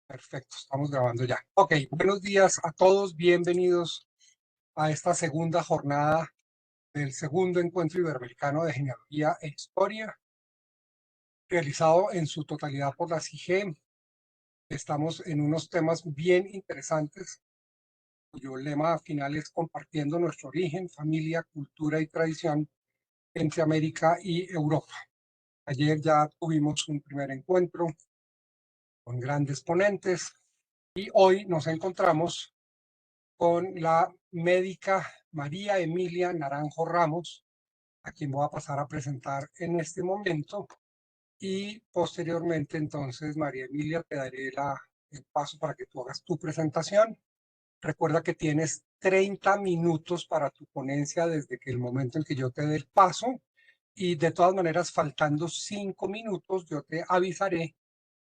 Perfecto, estamos grabando ya. Ok, buenos días a todos, bienvenidos a esta segunda jornada del segundo encuentro iberoamericano de genealogía e historia, realizado en su totalidad por la CIGEM. Estamos en unos temas bien interesantes, cuyo lema final es compartiendo nuestro origen, familia, cultura y tradición entre América y Europa. Ayer ya tuvimos un primer encuentro con grandes ponentes y hoy nos encontramos con la médica María Emilia Naranjo Ramos, a quien voy a pasar a presentar en este momento. Y posteriormente, entonces, María Emilia, te daré el paso para que tú hagas tu presentación. Recuerda que tienes 30 minutos para tu ponencia desde que el momento en que yo te dé el paso. Y de todas maneras, faltando 5 minutos, yo te avisaré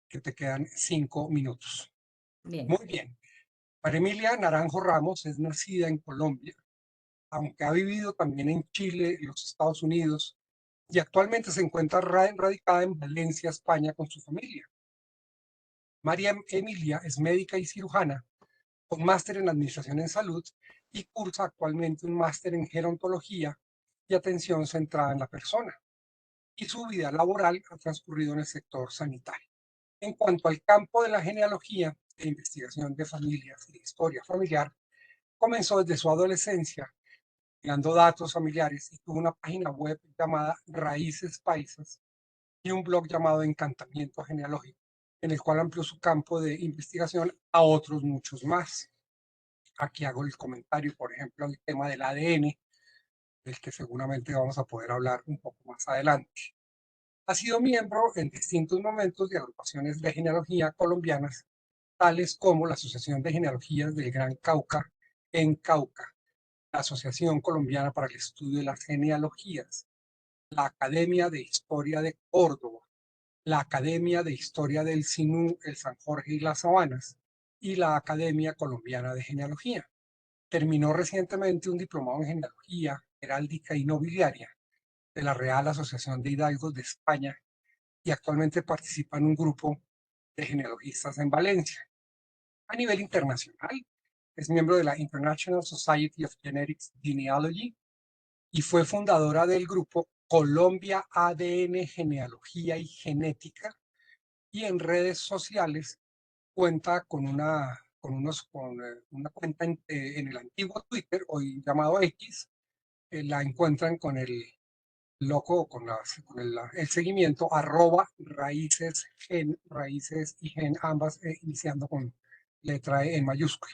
que te quedan 5 minutos. Bien. Muy bien. María Emilia Naranjo Ramos es nacida en Colombia, aunque ha vivido también en Chile y los Estados Unidos, y actualmente se encuentra radicada en Valencia, España, con su familia. María Emilia es médica y cirujana, con máster en Administración en Salud, y cursa actualmente un máster en Gerontología y Atención Centrada en la Persona, y su vida laboral ha transcurrido en el sector sanitario. En cuanto al campo de la genealogía e investigación de familias y de historia familiar, comenzó desde su adolescencia dando datos familiares y tuvo una página web llamada Raíces Paisas y un blog llamado Encantamiento Genealógico, en el cual amplió su campo de investigación a otros muchos más. Aquí hago el comentario, por ejemplo, el tema del ADN, del que seguramente vamos a poder hablar un poco más adelante. Ha sido miembro en distintos momentos de agrupaciones de genealogía colombianas, tales como la Asociación de Genealogías del Gran Cauca en Cauca, la Asociación Colombiana para el Estudio de las Genealogías, la Academia de Historia de Córdoba, la Academia de Historia del Sinú, el San Jorge y las Sabanas, y la Academia Colombiana de Genealogía. Terminó recientemente un diplomado en genealogía, heráldica y nobiliaria de la Real Asociación de Hidalgos de España y actualmente participa en un grupo de genealogistas en Valencia. A nivel internacional, es miembro de la International Society of Genetics Genealogy y fue fundadora del grupo Colombia ADN, Genealogía y Genética, y en redes sociales cuenta con una cuenta en el antiguo Twitter, hoy llamado X. La encuentran con el loco, con el seguimiento raíces y gen, ambas iniciando con letra E en mayúscula.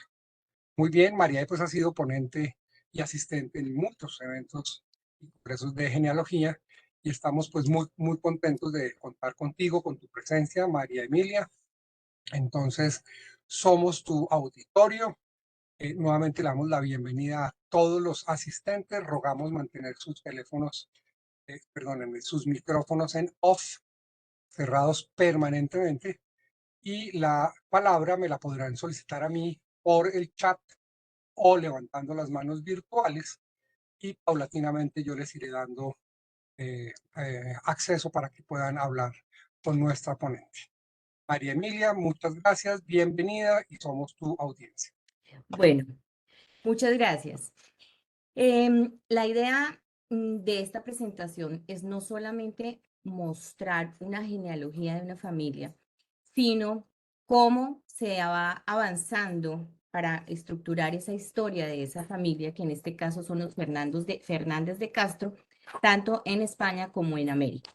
Muy bien, María pues ha sido ponente y asistente en muchos eventos y congresos de genealogía, y estamos pues muy contentos de contar contigo, con tu presencia, María Emilia. Entonces, somos tu auditorio. Nuevamente le damos la bienvenida a todos los asistentes. Rogamos mantener sus teléfonos, perdónenme, sus micrófonos en off, cerrados permanentemente. Y la palabra me la podrán solicitar a mí por el chat o levantando las manos virtuales, y paulatinamente yo les iré dando acceso para que puedan hablar con nuestra ponente. María Emilia, muchas gracias, bienvenida y somos tu audiencia. Bueno, muchas gracias. La idea de esta presentación es no solamente mostrar una genealogía de una familia, sino cómo se va avanzando para estructurar esa historia de esa familia, que en este caso son los Fernández de Castro, tanto en España como en América.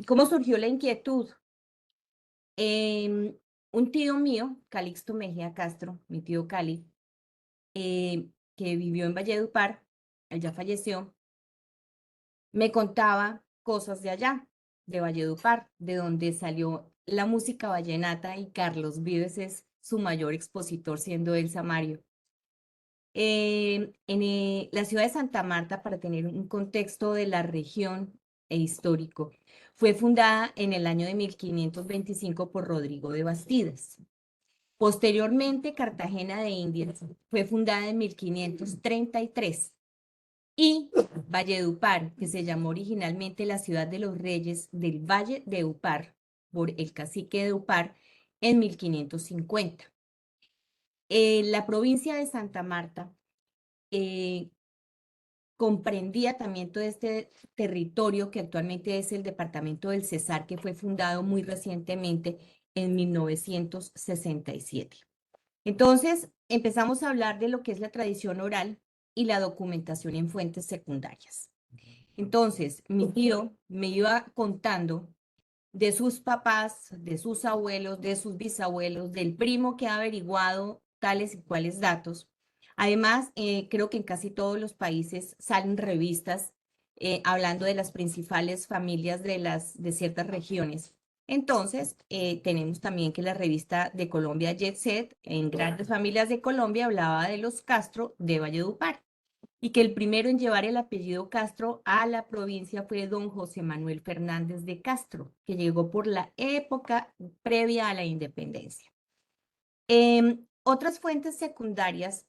¿Cómo surgió la inquietud? Un tío mío, Calixto Mejía Castro, mi tío Cali, que vivió en Valledupar, él ya falleció, me contaba cosas de allá, de Valledupar, de donde salió la música vallenata, y Carlos Vives es su mayor expositor, siendo él Samario. La ciudad de Santa Marta, para tener un contexto de la región e histórico, fue fundada en el año de 1525 por Rodrigo de Bastidas. Posteriormente, Cartagena de Indias fue fundada en 1533 y Valledupar, que se llamó originalmente la ciudad de los reyes del Valle de Upar, por el cacique de Upar en 1550. La provincia de Santa Marta comprendía también todo este territorio que actualmente es el departamento del Cesar, que fue fundado muy recientemente en 1967. Entonces, empezamos a hablar de lo que es la tradición oral y la documentación en fuentes secundarias. Entonces, mi tío me iba contando de sus papás, de sus abuelos, de sus bisabuelos, del primo que ha averiguado tales y cuales datos. Además, creo que en casi todos los países salen revistas hablando de las principales familias de ciertas regiones. Entonces, tenemos también que la revista de Colombia Jet Set, en Grandes Familias de Colombia, hablaba de los Castro de Valledupar y que el primero en llevar el apellido Castro a la provincia fue don José Manuel Fernández de Castro, que llegó por la época previa a la independencia. Otras fuentes secundarias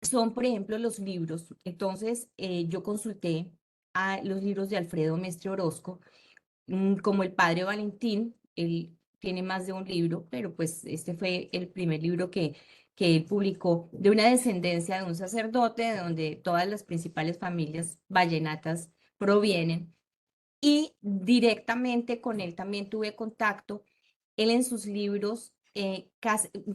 son, por ejemplo, los libros. Entonces, yo consulté a los libros de Alfredo Mestre Orozco, como El Padre Valentín. Él tiene más de un libro, pero pues este fue el primer libro que él publicó de una descendencia de un sacerdote, de donde todas las principales familias vallenatas provienen. Y directamente con él también tuve contacto. Él en sus libros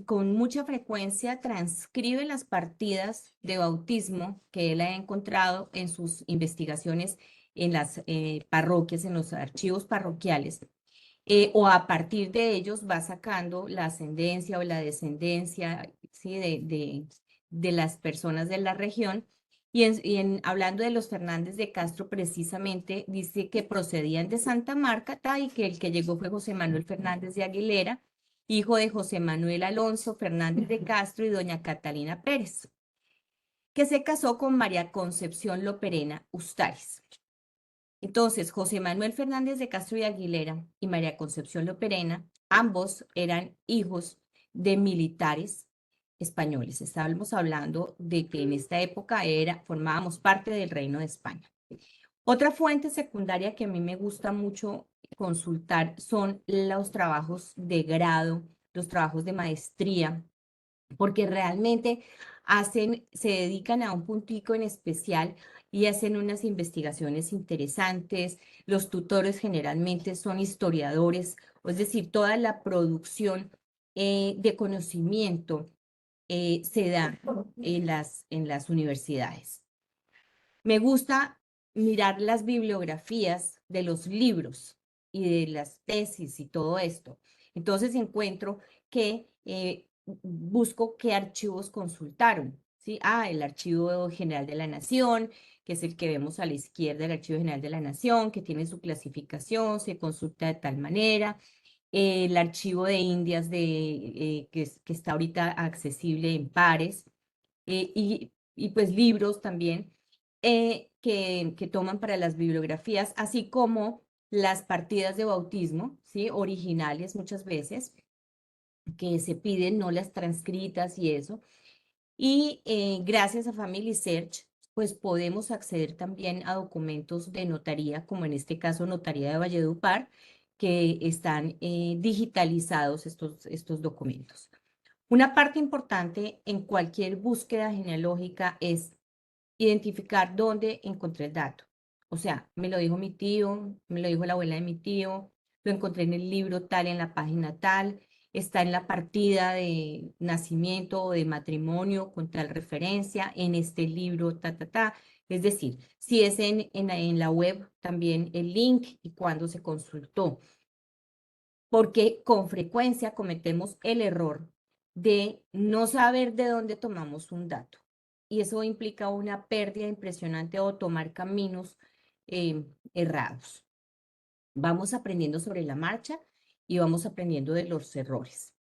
con mucha frecuencia transcribe las partidas de bautismo que él ha encontrado en sus investigaciones en las parroquias, en los archivos parroquiales, o a partir de ellos va sacando la ascendencia o la descendencia, ¿sí? de las personas de la región. Hablando de los Fernández de Castro, precisamente dice que procedían de Santa Marta y que el que llegó fue José Manuel Fernández de Aguilera, hijo de José Manuel Alonso Fernández de Castro y doña Catalina Pérez, que se casó con María Concepción Loperena Ustares. Entonces, José Manuel Fernández de Castro y Aguilera y María Concepción Loperena, ambos eran hijos de militares españoles. Estábamos hablando de que en esta época formábamos parte del Reino de España. Otra fuente secundaria que a mí me gusta mucho consultar son los trabajos de grado, los trabajos de maestría, porque realmente se dedican a un puntico en especial y hacen unas investigaciones interesantes. Los tutores generalmente son historiadores, es decir, toda la producción de conocimiento se da en las universidades. Me gusta mirar las bibliografías de los libros y de las tesis y todo esto. Entonces encuentro que busco qué archivos consultaron, ¿sí? El Archivo General de la Nación, que es el que vemos a la izquierda, el Archivo General de la Nación, que tiene su clasificación, se consulta de tal manera. El Archivo de Indias que está ahorita accesible en pares, y pues libros también que toman para las bibliografías, así como las partidas de bautismo, ¿sí? Originales muchas veces, que se piden, no las transcritas y eso. Y gracias a Family Search, pues podemos acceder también a documentos de notaría, como en este caso Notaría de Valledupar, que están digitalizados estos documentos. Una parte importante en cualquier búsqueda genealógica es identificar dónde encontré el dato. O sea, me lo dijo mi tío, me lo dijo la abuela de mi tío, lo encontré en el libro tal, en la página tal, está en la partida de nacimiento o de matrimonio con tal referencia, en este libro, ta, ta, ta. Es decir, si es en la web, también el link y cuándo se consultó. Porque con frecuencia cometemos el error de no saber de dónde tomamos un dato. Y eso implica una pérdida impresionante o tomar caminos errados. Vamos aprendiendo sobre la marcha y vamos aprendiendo de los errores.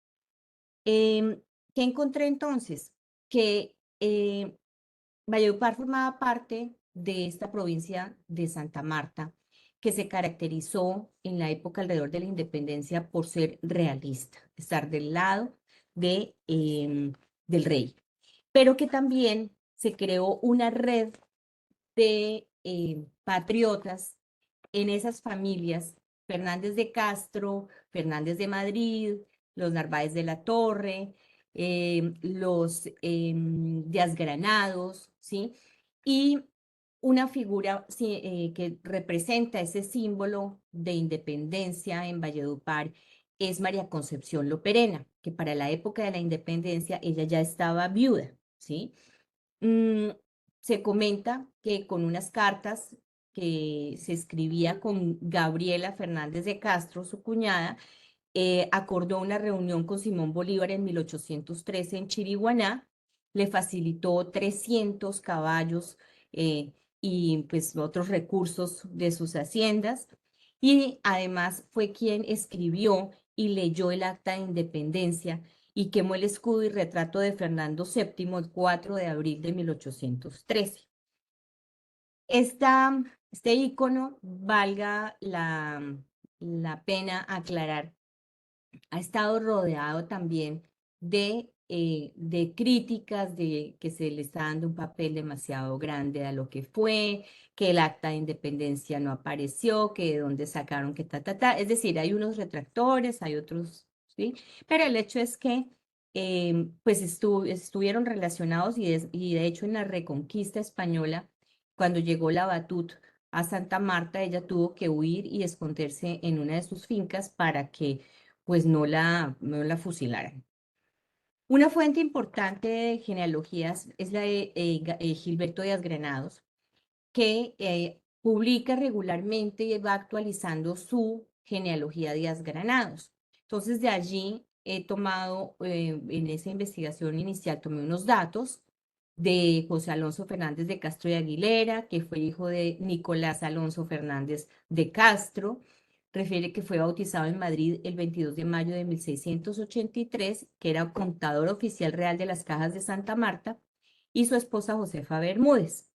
¿Qué encontré entonces? Que Valledupar formaba parte de esta provincia de Santa Marta, que se caracterizó en la época alrededor de la independencia por ser realista, estar del lado del rey, pero que también se creó una red de patriotas en esas familias Fernández de Castro, Fernández de Madrid, los Narváez de la Torre, los Díaz Granados, ¿sí? Y una figura sí, que representa ese símbolo de independencia en Valledupar es María Concepción Loperena, que para la época de la independencia ella ya estaba viuda, ¿sí? Mm, Se comenta que con unas cartas que se escribía con Gabriela Fernández de Castro, su cuñada, acordó una reunión con Simón Bolívar en 1813 en Chiriguaná, le facilitó 300 caballos y pues otros recursos de sus haciendas, y además fue quien escribió y leyó el Acta de Independencia y quemó el escudo y retrato de Fernando VII el 4 de abril de 1813. Este ícono, valga la pena aclarar, ha estado rodeado también de críticas, de que se le está dando un papel demasiado grande a lo que fue, que el acta de independencia no apareció, que de dónde sacaron, que ta. Es decir, hay unos retractores, hay otros, ¿sí? Pero el hecho es que pues estuvieron relacionados y de hecho en la Reconquista Española, cuando llegó la Batut a Santa Marta, ella tuvo que huir y esconderse en una de sus fincas para que pues no la fusilaran. Una fuente importante de genealogías es la de Gilberto Díaz Granados, que publica regularmente y va actualizando su genealogía Díaz Granados. Entonces, de allí he tomado, en esa investigación inicial, tomé unos datos de José Alonso Fernández de Castro y Aguilera, que fue hijo de Nicolás Alonso Fernández de Castro. Refiere que fue bautizado en Madrid el 22 de mayo de 1683, que era contador oficial real de las Cajas de Santa Marta, y su esposa Josefa Bermúdez.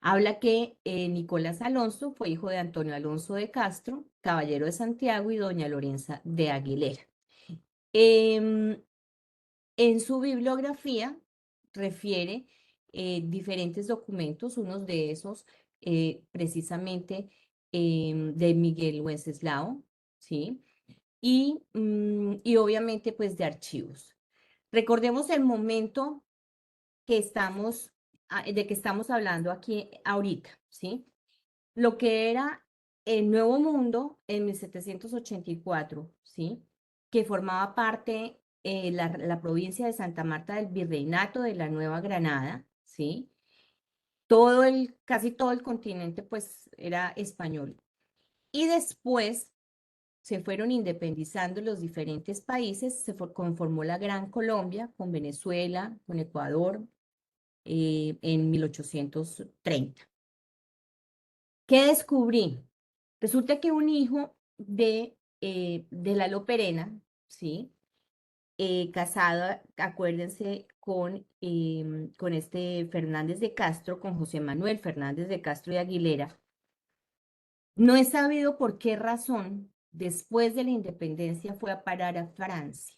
Habla que Nicolás Alonso fue hijo de Antonio Alonso de Castro, caballero de Santiago, y doña Lorenza de Aguilera. Em, en su bibliografía refiere diferentes documentos, unos de esos precisamente de Miguel Wenceslao, ¿sí? Y obviamente pues de archivos. Recordemos el momento de que estamos hablando aquí ahorita, ¿sí? Lo que era el Nuevo Mundo en 1784, ¿sí? Que formaba parte la provincia de Santa Marta del Virreinato de la Nueva Granada, ¿sí? Casi todo el continente pues era español. Y después se fueron independizando los diferentes países, conformó la Gran Colombia con Venezuela, con Ecuador, en 1830. ¿Qué descubrí? Resulta que un hijo de la Loperena, ¿sí? Casado, acuérdense, con este Fernández de Castro, con José Manuel Fernández de Castro y Aguilera. No he sabido por qué razón, después de la independencia, fue a parar a Francia.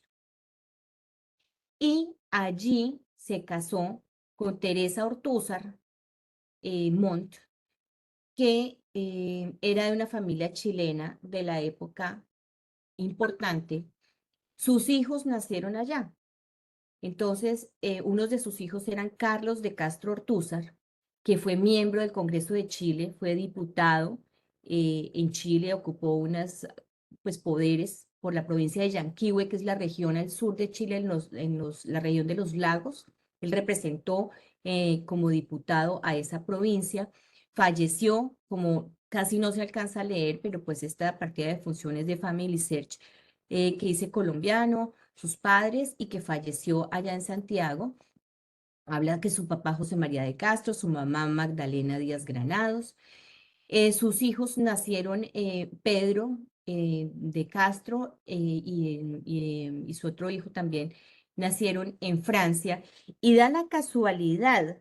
Y allí se casó con Teresa Ortúzar Montt, que era de una familia chilena de la época importante. Sus hijos nacieron allá. Entonces, unos de sus hijos eran Carlos de Castro Ortúzar, que fue miembro del Congreso de Chile, fue diputado en Chile, ocupó unos pues, poderes por la provincia de Yanquihue, que es la región al sur de Chile, la región de los lagos. Él representó como diputado a esa provincia. Falleció, como casi no se alcanza a leer, pero pues esta partida de funciones de Family Search, que dice colombiano, sus padres, y que falleció allá en Santiago. Habla que su papá José María de Castro, su mamá Magdalena Díaz Granados. Sus hijos nacieron Pedro de Castro y su otro hijo también nacieron en Francia. Y da la casualidad,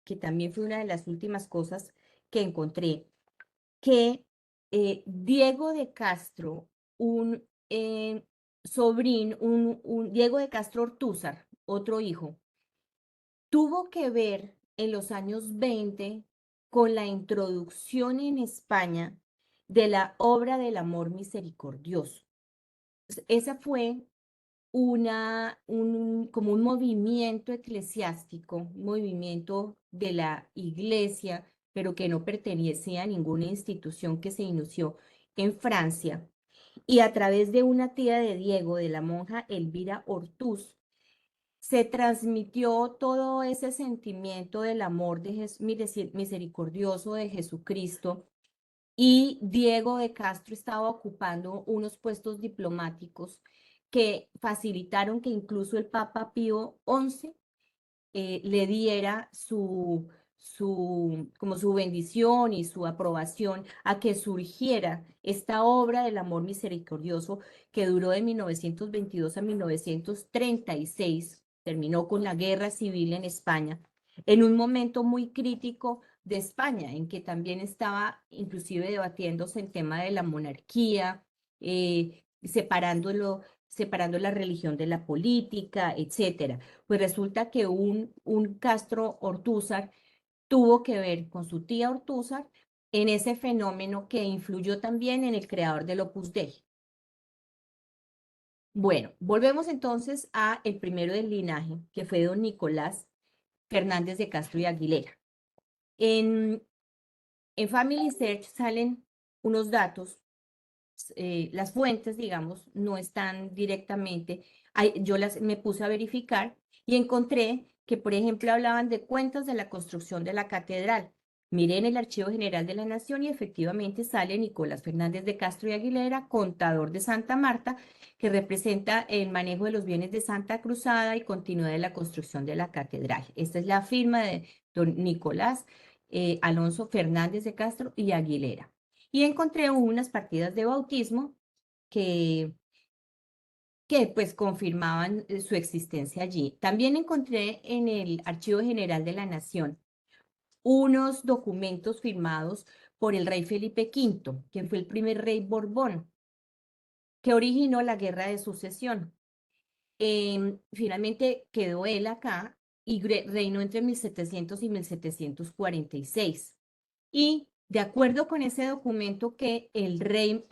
que también fue una de las últimas cosas que encontré, que Diego de Castro, un sobrino, Diego de Castro Ortúzar, otro hijo, tuvo que ver en los años 20 con la introducción en España de la obra del amor misericordioso. Esa fue como un movimiento eclesiástico, un movimiento de la iglesia, pero que no pertenecía a ninguna institución, que se inició en Francia. Y a través de una tía de Diego, de la monja Elvira Ortús, se transmitió todo ese sentimiento del amor misericordioso de Jesucristo, y Diego de Castro estaba ocupando unos puestos diplomáticos que facilitaron que incluso el Papa Pío XI le diera como su bendición y su aprobación a que surgiera esta obra del amor misericordioso, que duró de 1922 a 1936, terminó con la guerra civil en España, en un momento muy crítico de España, en que también estaba inclusive debatiéndose el tema de la monarquía, separando la religión de la política, etcétera. Pues resulta que un Castro Ortúzar tuvo que ver con su tía Ortúzar en ese fenómeno que influyó también en el creador del Opus Dei. Bueno, volvemos entonces a el primero del linaje, que fue don Nicolás Fernández de Castro y Aguilera. En Family Search salen unos datos, las fuentes, digamos, no están directamente, yo me puse a verificar y encontré que, por ejemplo, hablaban de cuentas de la construcción de la catedral. Miré en el Archivo General de la Nación y efectivamente sale Nicolás Fernández de Castro y Aguilera, contador de Santa Marta, que representa el manejo de los bienes de Santa Cruzada y continuidad de la construcción de la catedral. Esta es la firma de don Nicolás Alonso Fernández de Castro y Aguilera. Y encontré unas partidas de bautismo que, que pues confirmaban su existencia allí. También encontré en el Archivo General de la Nación unos documentos firmados por el rey Felipe V, quien fue el primer rey Borbón, que originó la Guerra de Sucesión. Finalmente quedó él acá y reinó entre 1700 y 1746. Y de acuerdo con ese documento que el rey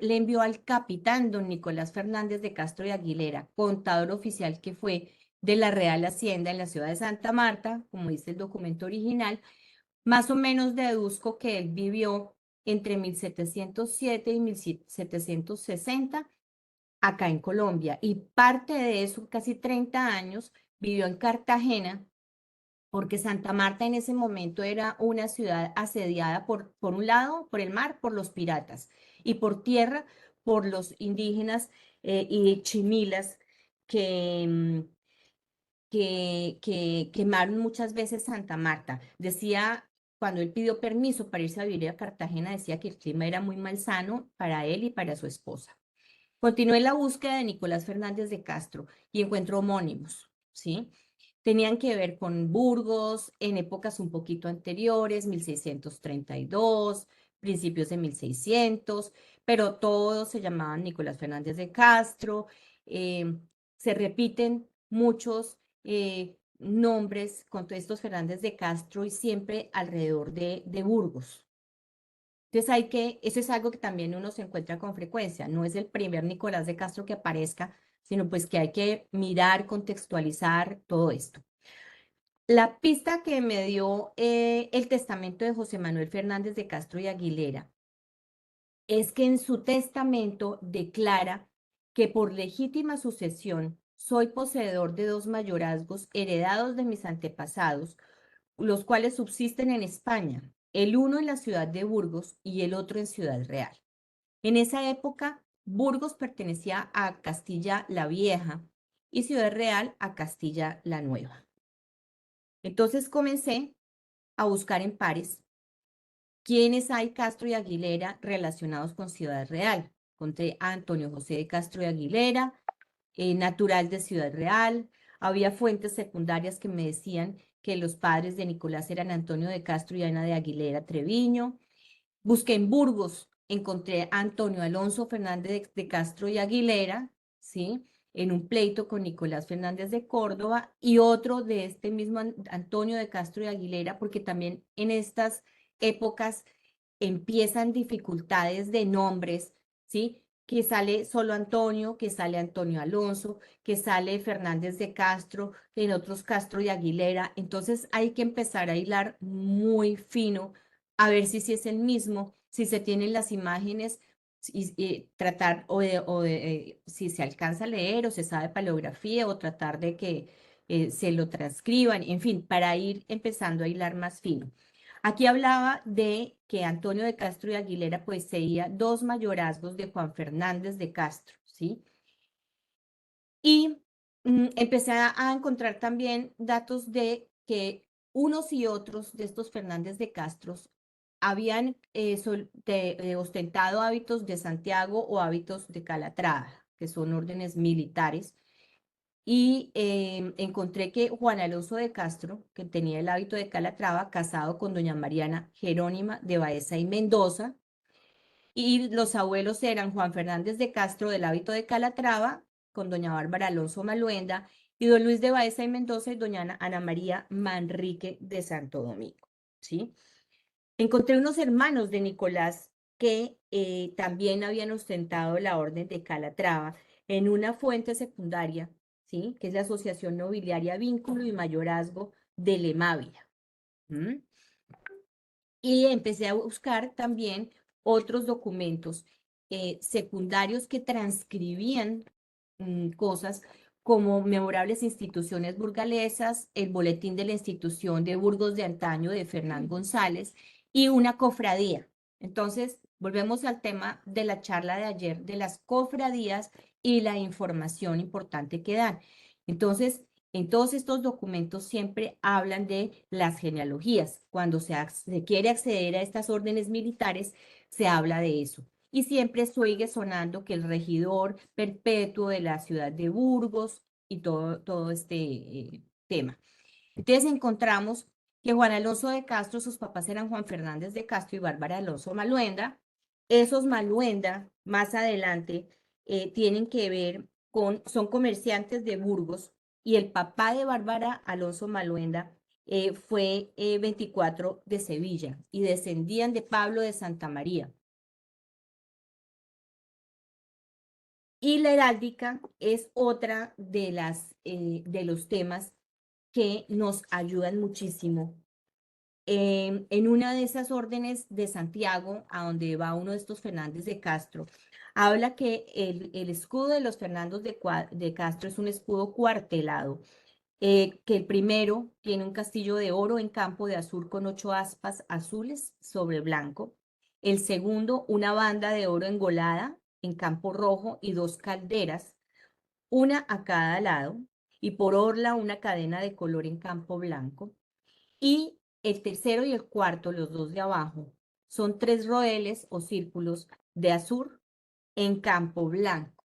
le envió al capitán don Nicolás Fernández de Castro y Aguilera, contador oficial que fue de la Real Hacienda en la ciudad de Santa Marta, como dice el documento original, más o menos deduzco que él vivió entre 1707 y 1760 acá en Colombia, y parte de eso, casi 30 años, vivió en Cartagena, porque Santa Marta en ese momento era una ciudad asediada por un lado, por el mar, por los piratas, y por tierra, por los indígenas y chimilas que, que quemaron muchas veces Santa Marta. Decía, cuando él pidió permiso para irse a vivir a Cartagena, decía que el clima era muy malsano para él y para su esposa. Continué la búsqueda de Nicolás Fernández de Castro y encuentro homónimos, ¿sí? Tenían que ver con Burgos en épocas un poquito anteriores, 1632, principios de 1600, pero todos se llamaban Nicolás Fernández de Castro. Se repiten muchos nombres con todos estos Fernández de Castro y siempre alrededor de Burgos. Entonces eso es algo que también uno se encuentra con frecuencia. No es el primer Nicolás de Castro que aparezca, sino pues que hay que mirar, contextualizar todo esto. La pista que me dio el testamento de José Manuel Fernández de Castro y Aguilera es que en su testamento declara que por legítima sucesión soy poseedor de dos mayorazgos heredados de mis antepasados, los cuales subsisten en España, el uno en la ciudad de Burgos y el otro en Ciudad Real. En esa época, Burgos pertenecía a Castilla la Vieja y Ciudad Real a Castilla la Nueva. Entonces comencé a buscar en pares quiénes hay Castro y Aguilera relacionados con Ciudad Real. Encontré a Antonio José de Castro y Aguilera, natural de Ciudad Real. Había fuentes secundarias que me decían que los padres de Nicolás eran Antonio de Castro y Ana de Aguilera Treviño. Busqué en Burgos, encontré a Antonio Alonso Fernández de Castro y Aguilera, ¿sí? En un pleito con Nicolás Fernández de Córdoba, y otro de este mismo Antonio de Castro y Aguilera, porque también en estas épocas empiezan dificultades de nombres, ¿sí? Que sale solo Antonio, que sale Antonio Alonso, que sale Fernández de Castro, en otros Castro y Aguilera. Entonces hay que empezar a hilar muy fino, a ver si es el mismo, si se tienen las imágenes y tratar si se alcanza a leer o se sabe paleografía o tratar de que se lo transcriban, en fin, para ir empezando a hilar más fino. Aquí hablaba de que Antonio de Castro y Aguilera poseía dos mayorazgos de Juan Fernández de Castro, ¿sí? Y empecé a encontrar también datos de que unos y otros de estos Fernández de Castro habían ostentado hábitos de Santiago o hábitos de Calatrava, que son órdenes militares. Y encontré que Juan Alonso de Castro, que tenía el hábito de Calatrava, casado con doña Mariana Jerónima de Baeza y Mendoza, y los abuelos eran Juan Fernández de Castro del hábito de Calatrava, con doña Bárbara Alonso Maluenda, y don Luis de Baeza y Mendoza y doña Ana María Manrique de Santo Domingo, ¿sí? Encontré unos hermanos de Nicolás que también habían ostentado la orden de Calatrava en una fuente secundaria, ¿sí? Que es la Asociación Nobiliaria Vínculo y Mayorazgo de Lemavia. ¿Mm? Y empecé a buscar también otros documentos secundarios que transcribían cosas como memorables instituciones burgalesas, el boletín de la institución de Burgos de antaño de Fernán González y una cofradía. Entonces, volvemos al tema de la charla de ayer, de las cofradías y la información importante que dan. Entonces, en todos estos documentos siempre hablan de las genealogías. Cuando se quiere acceder a estas órdenes militares, se habla de eso. Y siempre sigue sonando que el regidor perpetuo de la ciudad de Burgos y todo este tema. Entonces encontramos que Juan Alonso de Castro, sus papás eran Juan Fernández de Castro y Bárbara Alonso Maluenda. Esos Maluenda, más adelante, tienen que ver son comerciantes de Burgos y el papá de Bárbara Alonso Maluenda fue 24 de Sevilla y descendían de Pablo de Santa María. Y la heráldica es otra de los temas que nos ayudan muchísimo. En una de esas órdenes de Santiago, a donde va uno de estos Fernández de Castro, habla que el escudo de los Fernandos de Castro es un escudo cuartelado, que el primero tiene un castillo de oro en campo de azul con 8 aspas azules sobre blanco. El segundo, una banda de oro engolada en campo rojo y 2 calderas, una a cada lado, y por orla una cadena de color en campo blanco. Y el tercero y el cuarto, los dos de abajo, son 3 roeles o círculos de azur en campo blanco,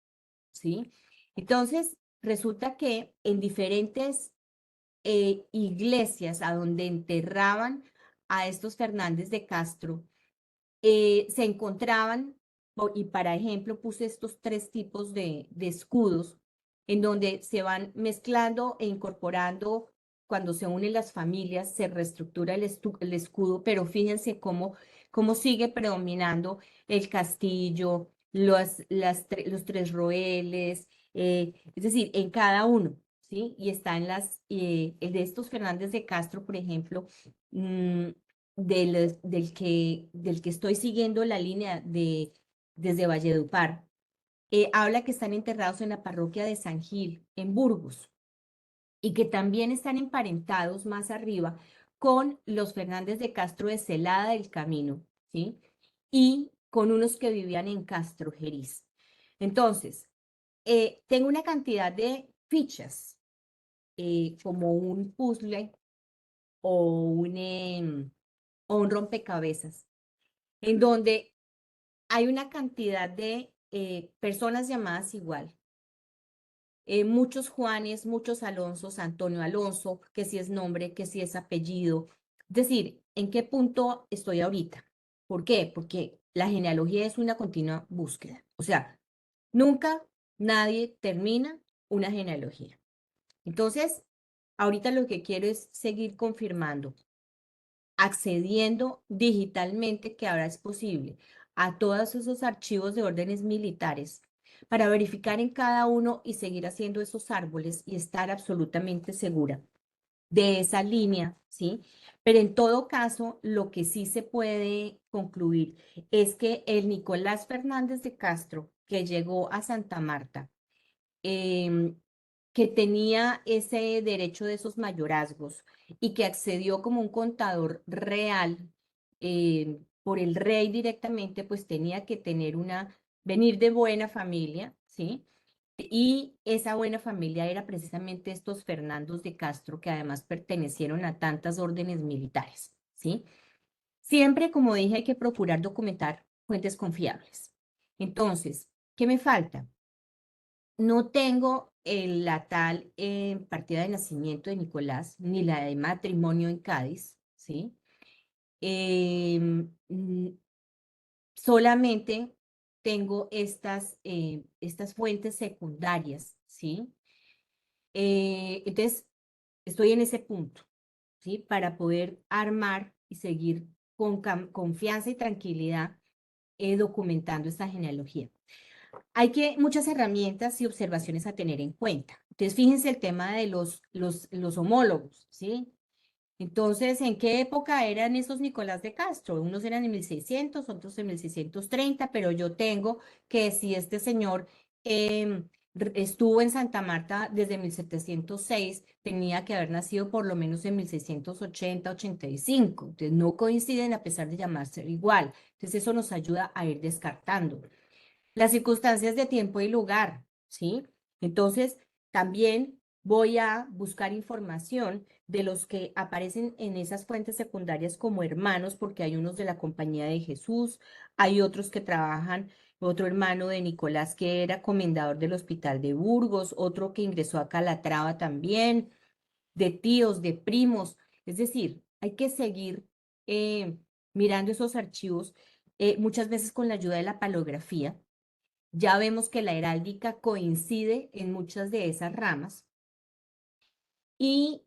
¿sí? Entonces, resulta que en diferentes iglesias a donde enterraban a estos Fernández de Castro, se encontraban, y para ejemplo puse estos 3 tipos de escudos, en donde se van mezclando e incorporando, cuando se unen las familias, se reestructura el escudo, pero fíjense cómo sigue predominando el castillo, los 3 roeles, es decir, en cada uno, ¿sí? Y está el de estos Fernández de Castro, por ejemplo, del que estoy siguiendo la línea desde Valledupar, habla que están enterrados en la parroquia de San Gil, en Burgos, y que también están emparentados más arriba con los Fernández de Castro de Celada del Camino, ¿sí? Y con unos que vivían en Castro Jeriz. Entonces, tengo una cantidad de fichas, como un puzzle o un rompecabezas, en donde hay una cantidad de personas llamadas igual. Muchos Juanes, muchos Alonsos, Antonio Alonso, que si es nombre, que si es apellido. Es decir, ¿en qué punto estoy ahorita? ¿Por qué? Porque la genealogía es una continua búsqueda. O sea, nunca nadie termina una genealogía. Entonces, ahorita lo que quiero es seguir confirmando. accediendo digitalmente, que ahora es posible, a todos esos archivos de órdenes militares para verificar en cada uno y seguir haciendo esos árboles y estar absolutamente segura de esa línea, ¿sí? Pero en todo caso, lo que sí se puede concluir es que el Nicolás Fernández de Castro, que llegó a Santa Marta, em, que tenía ese derecho de esos mayorazgos y que accedió como un contador real por el rey directamente, pues tenía que tener venir de buena familia, ¿sí? Y esa buena familia era precisamente estos Fernandos de Castro, que además pertenecieron a tantas órdenes militares, ¿sí? Siempre, como dije, hay que procurar documentar fuentes confiables. Entonces, ¿qué me falta? No tengo la tal partida de nacimiento de Nicolás, ni la de matrimonio en Cádiz, ¿sí? Em, mm, Solamente tengo estas fuentes secundarias, ¿sí? Entonces, estoy en ese punto, ¿sí? Para poder armar y seguir con confianza y tranquilidad documentando esta genealogía. Hay muchas herramientas y observaciones a tener en cuenta. Entonces, fíjense el tema de los homólogos, ¿sí? Entonces, ¿en qué época eran esos Nicolás de Castro? Unos eran en 1600, otros en 1630, pero yo tengo que si este señor estuvo en Santa Marta desde 1706, tenía que haber nacido por lo menos en 1680, 85. Entonces, no coinciden a pesar de llamarse igual. Entonces, eso nos ayuda a ir descartando. Las circunstancias de tiempo y lugar, ¿sí? Entonces, también voy a buscar información de los que aparecen en esas fuentes secundarias como hermanos, porque hay unos de la Compañía de Jesús, hay otros que trabajan, otro hermano de Nicolás que era comendador del Hospital de Burgos, otro que ingresó a Calatrava también, de tíos, de primos. Es decir, hay que seguir mirando esos archivos, muchas veces con la ayuda de la palografía. Ya vemos que la heráldica coincide en muchas de esas ramas. Y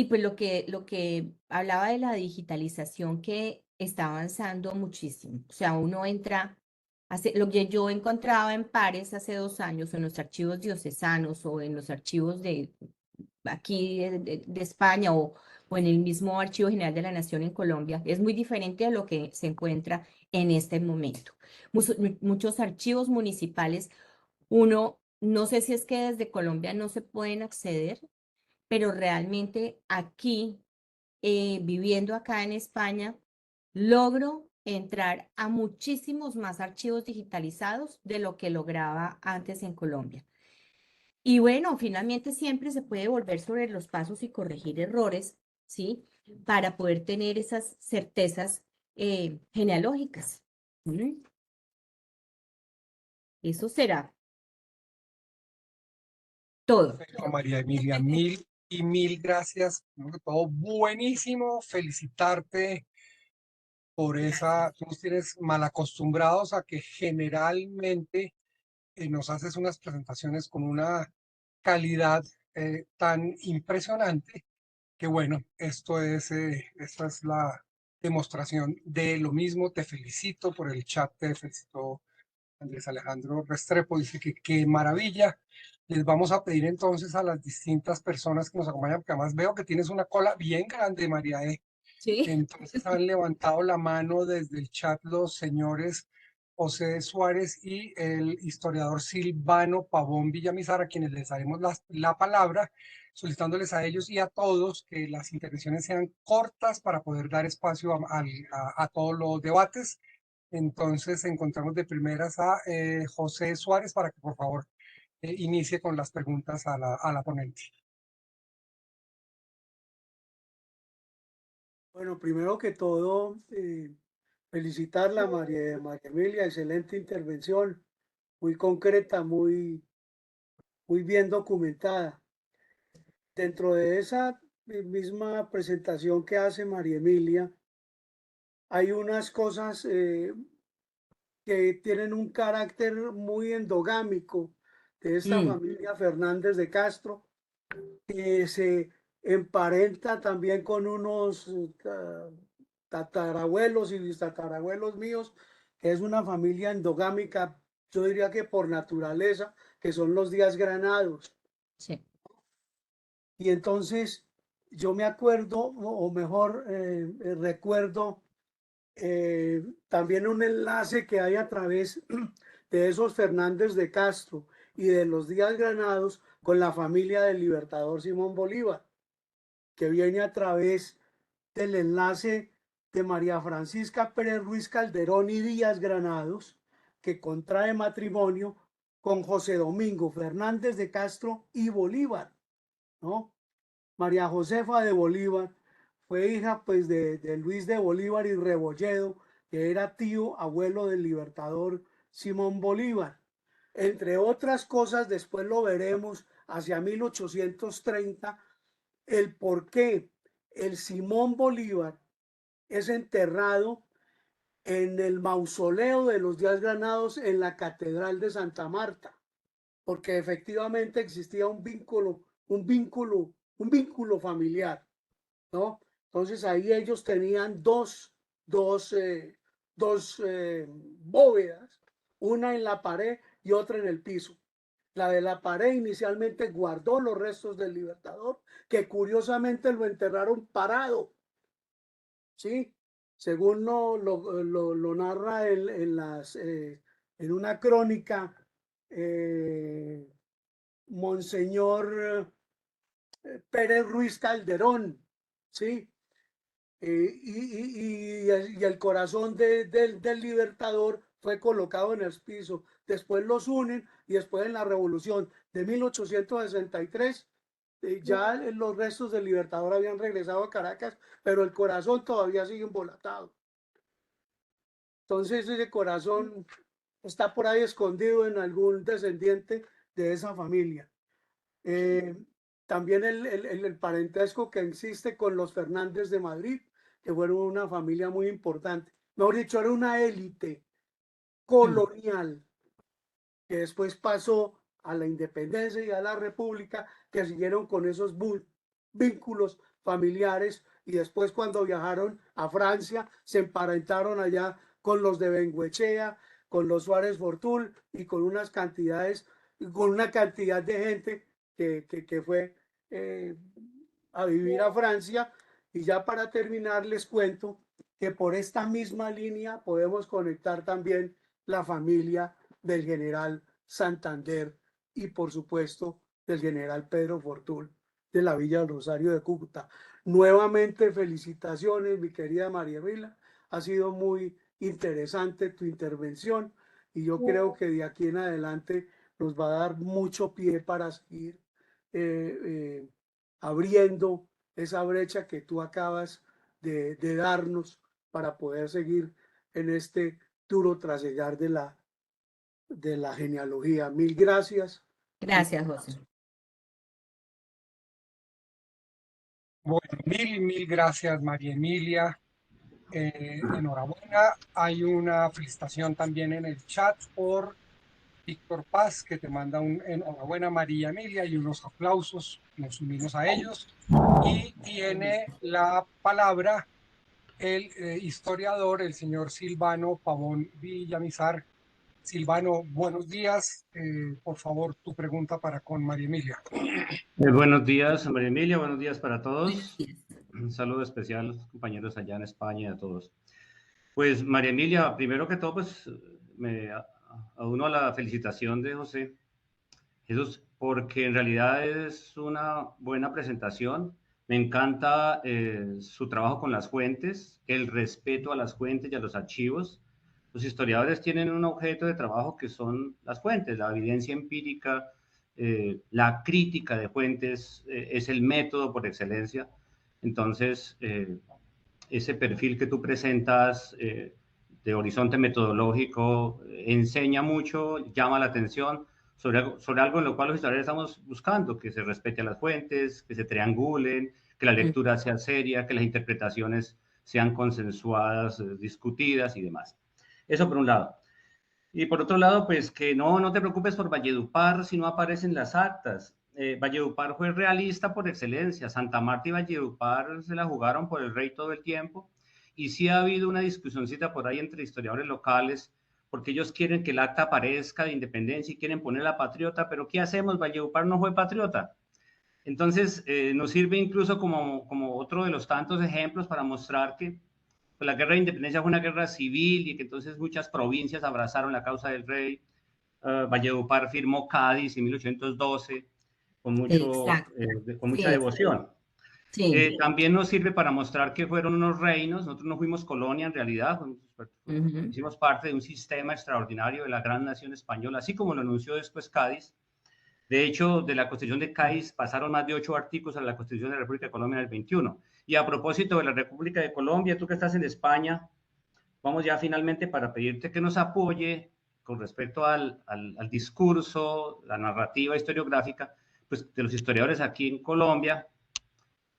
pues lo que hablaba de la digitalización que está avanzando muchísimo. O sea, uno entra, lo que yo encontraba en pares hace 2 años en los archivos diocesanos o en los archivos de aquí de España o en el mismo Archivo General de la Nación en Colombia, es muy diferente a lo que se encuentra en este momento. Muchos archivos municipales, uno, no sé si es que desde Colombia no se pueden acceder, pero realmente aquí, viviendo acá en España, logro entrar a muchísimos más archivos digitalizados de lo que lograba antes en Colombia. Y bueno, finalmente siempre se puede volver sobre los pasos y corregir errores, ¿sí? Para poder tener esas certezas genealógicas. ¿Mm? Eso será todo. Perfecto, María Emilia, mil y mil gracias. Primero que todo, buenísimo. Felicitarte por esa. Tú nos tienes mal acostumbrados a que generalmente nos haces unas presentaciones con una calidad tan impresionante que bueno, esta es la demostración de lo mismo. Te felicito por el chat, te felicito Andrés Alejandro Restrepo, dice que qué maravilla. Les vamos a pedir entonces a las distintas personas que nos acompañan, porque además veo que tienes una cola bien grande, María E. Sí. Entonces han levantado la mano desde el chat los señores José Suárez y el historiador Silvano Pavón Villamizar, a quienes les daremos la palabra, solicitándoles a ellos y a todos que las intervenciones sean cortas para poder dar espacio a todos los debates. Entonces encontramos de primeras a José Suárez para que por favor inicie con las preguntas a la ponente. Bueno, primero que todo, felicitarla, María Emilia, excelente intervención, muy concreta, muy bien documentada. Dentro de esa misma presentación que hace María Emilia, hay unas cosas que tienen un carácter muy endogámico de esta Mm, familia Fernández de Castro, que se emparenta también con unos tatarabuelos y bistatarabuelos míos, que es una familia endogámica, yo diría que por naturaleza, que son los Díaz Granados. Sí. Y entonces yo me acuerdo, o mejor recuerdo también un enlace que hay a través de esos Fernández de Castro y de los Díaz Granados con la familia del libertador Simón Bolívar, que viene a través del enlace de María Francisca Pérez Ruiz Calderón y Díaz Granados, que contrae matrimonio con José Domingo Fernández de Castro y Bolívar, ¿no? María Josefa de Bolívar fue hija pues de Luis de Bolívar y Rebolledo, que era tío abuelo del libertador Simón Bolívar. Entre otras cosas, después lo veremos hacia 1830, el por qué el Simón Bolívar es enterrado en el mausoleo de los Díaz Granados en la Catedral de Santa Marta, porque efectivamente existía un vínculo familiar, ¿no? Entonces ahí ellos tenían dos bóvedas, una en la pared y otra en el piso. La de la pared inicialmente guardó los restos del libertador, que curiosamente lo enterraron parado, ¿sí? Según lo narra en una crónica, Monseñor Pérez Ruiz Calderón, ¿sí? Y el corazón del libertador fue colocado en el piso. Después los unen y después en la revolución de 1863 ya los restos del libertador habían regresado a Caracas, pero el corazón todavía sigue embolatado. Entonces ese corazón está por ahí escondido en algún descendiente de esa familia. También el parentesco que existe con los Fernández de Madrid, que fueron una familia muy importante. Mejor dicho, era una élite colonial que después pasó a la independencia y a la república, que siguieron con esos vínculos familiares y después cuando viajaron a Francia se emparentaron allá con los de Bengoechea, con los Suárez Fortul y con unas cantidades, con una cantidad de gente que fue a vivir a Francia. Y ya para terminar les cuento que por esta misma línea podemos conectar también la familia del general Santander y por supuesto del general Pedro Fortul de la Villa del Rosario de Cúcuta. Nuevamente felicitaciones, mi querida María Emilia, ha sido muy interesante tu intervención y yo creo que de aquí en adelante nos va a dar mucho pie para seguir abriendo esa brecha que tú acabas de darnos para poder seguir en este duro trasegar de la genealogía. Mil gracias. Gracias, José. Bueno, mil gracias, María Emilia. Enhorabuena. Hay una felicitación también en el chat por Víctor Paz, que te manda un enhorabuena, María Emilia, y unos aplausos. Nos unimos a ellos. Y tiene la palabra el historiador, el señor Silvano Pavón Villamizar. Silvano, buenos días. Por favor, tu pregunta para con María Emilia. Buenos días, María Emilia. Buenos días para todos. Un saludo especial a los compañeros allá en España y a todos. Pues, María Emilia, primero que todo, pues me uno a la felicitación de José Jesús, porque en realidad es una buena presentación. Me encanta su trabajo con las fuentes, el respeto a las fuentes y a los archivos. Los historiadores tienen un objeto de trabajo que son las fuentes, la evidencia empírica, la crítica de fuentes, es el método por excelencia. Entonces, ese perfil que tú presentas de horizonte metodológico enseña mucho, llama la atención sobre algo en lo cual los historiadores estamos buscando, que se respete a las fuentes, que se triangulen, que la lectura sea seria, que las interpretaciones sean consensuadas, discutidas y demás. Eso por un lado. Y por otro lado, pues que no te preocupes por Valledupar si no aparecen las actas. Valledupar fue realista por excelencia. Santa Marta y Valledupar se la jugaron por el rey todo el tiempo. y sí ha habido una discusioncita por ahí entre historiadores locales, porque ellos quieren que el acta aparezca de independencia y quieren poner la patriota, pero ¿qué hacemos? Valledupar no fue patriota. Entonces, nos sirve incluso como otro de los tantos ejemplos para mostrar que pues, la guerra de independencia fue una guerra civil y que entonces muchas provincias abrazaron la causa del rey. Valledupar firmó Cádiz en 1812 Exacto. con mucha Sí, devoción. sí. También nos sirve para mostrar que fueron unos reinos, nosotros no fuimos colonia en realidad, Ujú. hicimos parte de un sistema extraordinario de la gran nación española, así como lo anunció después Cádiz. De hecho, de la Constitución de Cádiz pasaron más de 8 artículos a la Constitución de la República de Colombia en el 21. Y a propósito de la República de Colombia, tú que estás en España, vamos ya finalmente para pedirte que nos apoye con respecto al discurso, la narrativa historiográfica, pues de los historiadores aquí en Colombia,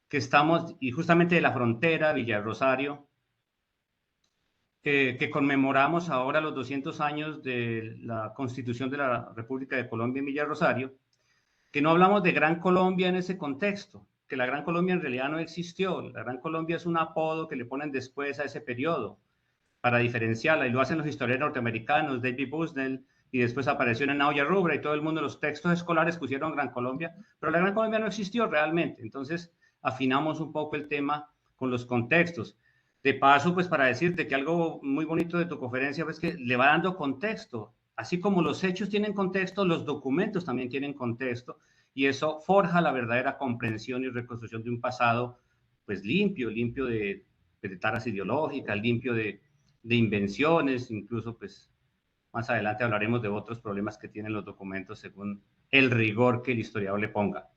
que estamos, y justamente de la frontera, Villa Rosario, que conmemoramos ahora los 200 años de la Constitución de la República de Colombia en Villa Rosario, que no hablamos de Gran Colombia en ese contexto, que la Gran Colombia en realidad no existió. La Gran Colombia es un apodo que le ponen después a ese periodo para diferenciarla, y lo hacen los historiadores norteamericanos, David Busnell, y después apareció en Nauya Rubra, y todo el mundo, los textos escolares pusieron Gran Colombia, pero la Gran Colombia no existió realmente. Entonces, afinamos un poco el tema con los contextos. De paso, pues para decirte que algo muy bonito de tu conferencia es que le va dando contexto. Así como los hechos tienen contexto, los documentos también tienen contexto, y eso forja la verdadera comprensión y reconstrucción de un pasado pues limpio, limpio de taras ideológicas, limpio de invenciones, incluso pues más adelante hablaremos de otros problemas que tienen los documentos según el rigor que el historiador le ponga.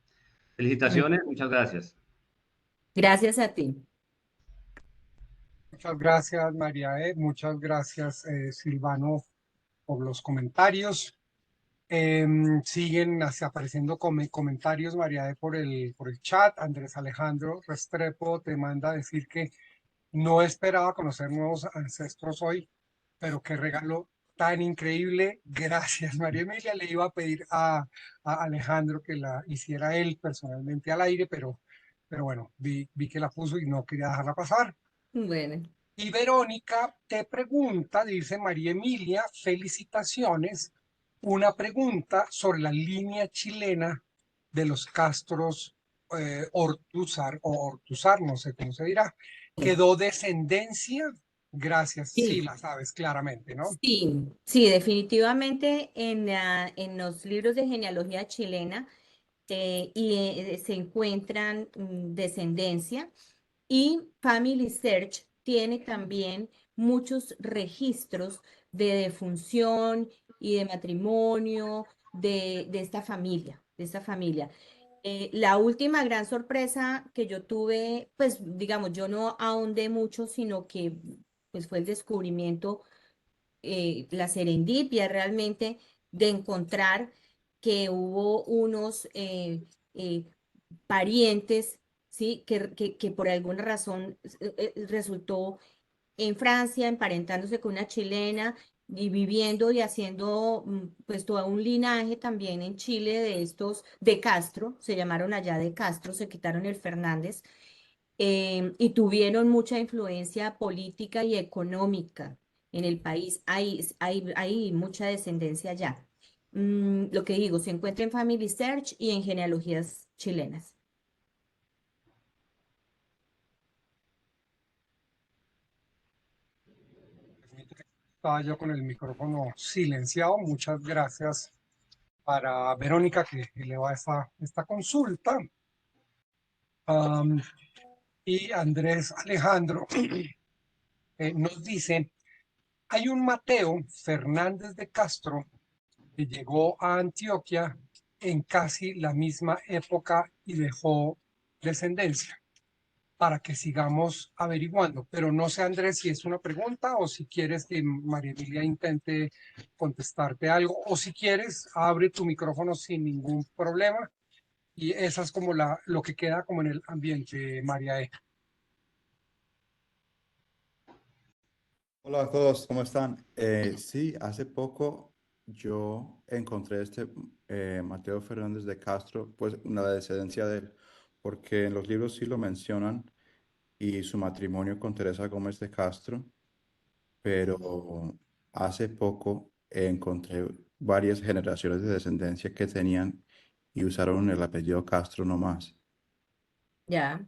Felicitaciones, muchas gracias. Gracias a ti. Muchas gracias, María E. Muchas gracias, Silvano, por los comentarios. Siguen apareciendo comentarios, María E., por el chat. Andrés Alejandro Restrepo te manda a decir que no esperaba conocer nuevos ancestros hoy, pero qué regalo tan increíble. Gracias, María Emilia. Le iba a pedir a Alejandro que la hiciera él personalmente al aire, pero bueno, vi que la puso y no quería dejarla pasar. Bueno. Y Verónica te pregunta, dice María Emilia, felicitaciones, una pregunta sobre la línea chilena de los castros Ortúzar o Ortúzar, no sé cómo se dirá. ¿Quedó descendencia? Gracias, sí, Sí, la sabes claramente, ¿no? sí, sí, definitivamente en los libros de genealogía chilena se encuentran descendencia, y Family Search tiene también muchos registros de defunción y de matrimonio de esta familia, de esta familia. La última gran sorpresa que yo tuve, pues digamos, yo no ahondé mucho, sino que pues fue el descubrimiento, la serendipia realmente de encontrar que hubo unos eh, parientes, ¿sí? Que por alguna razón resultó en Francia, emparentándose con una chilena y viviendo y haciendo pues todo un linaje también en Chile de estos de Castro, se llamaron allá de Castro, se quitaron el Fernández, y tuvieron mucha influencia política y económica en el país. Hay mucha descendencia allá. Lo que digo, se encuentra en Family Search y en genealogías chilenas. Estaba yo con el micrófono silenciado. Muchas gracias para Verónica que eleva esta consulta. Y Andrés Alejandro nos dice, hay un Mateo Fernández de Castro que llegó a Antioquia en casi la misma época y dejó descendencia para que sigamos averiguando. Pero no sé, Andrés, si es una pregunta o si quieres que María Emilia intente contestarte algo, o si quieres, abre tu micrófono sin ningún problema. Y esa es como lo que queda como en el ambiente, María E. Hola a todos, ¿cómo están? Sí, hace poco yo encontré Mateo Fernández de Castro, pues una descendencia de él, porque en los libros sí lo mencionan y su matrimonio con Teresa Gómez de Castro, pero hace poco encontré varias generaciones de descendencia que tenían y usaron el apellido Castro nomás. Ya.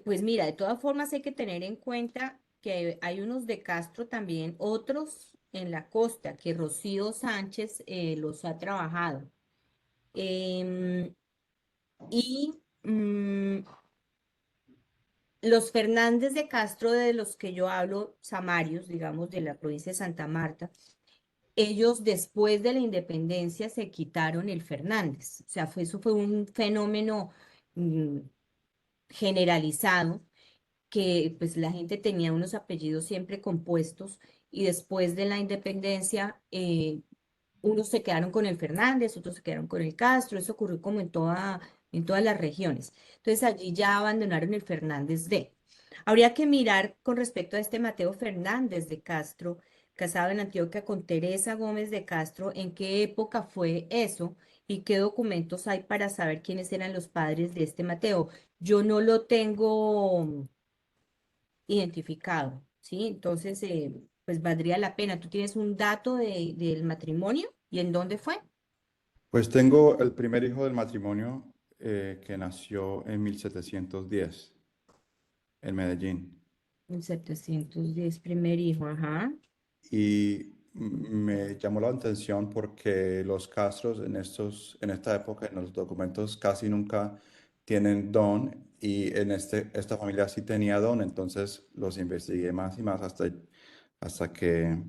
Pues mira, de todas formas hay que tener en cuenta que hay unos de Castro también, otros en la costa, que Rocío Sánchez los ha trabajado. Em, y los Fernández de Castro, de los que yo hablo, samarios, digamos, de la provincia de Santa Marta, ellos después de la independencia se quitaron el Fernández. O sea, eso fue un fenómeno mm, generalizado, que pues la gente tenía unos apellidos siempre compuestos y después de la independencia unos se quedaron con el Fernández, otros se quedaron con el Castro, eso ocurrió como en todas las regiones. Entonces allí ya abandonaron el Fernández de. Habría que mirar con respecto a este Mateo Fernández de Castro, casado en Antioquia con Teresa Gómez de Castro, en qué época fue eso y qué documentos hay para saber quiénes eran los padres de este Mateo. Yo no lo tengo identificado, ¿sí? Entonces, pues valdría la pena. ¿Tú tienes un dato del matrimonio y en dónde fue? Pues tengo el primer hijo del matrimonio que nació en 1710 en Medellín. En 710, primer hijo, ajá. Y me llamó la atención porque los Castros en esta época, en los documentos, casi nunca tienen don y esta familia sí tenía don, entonces los investigué más y más hasta que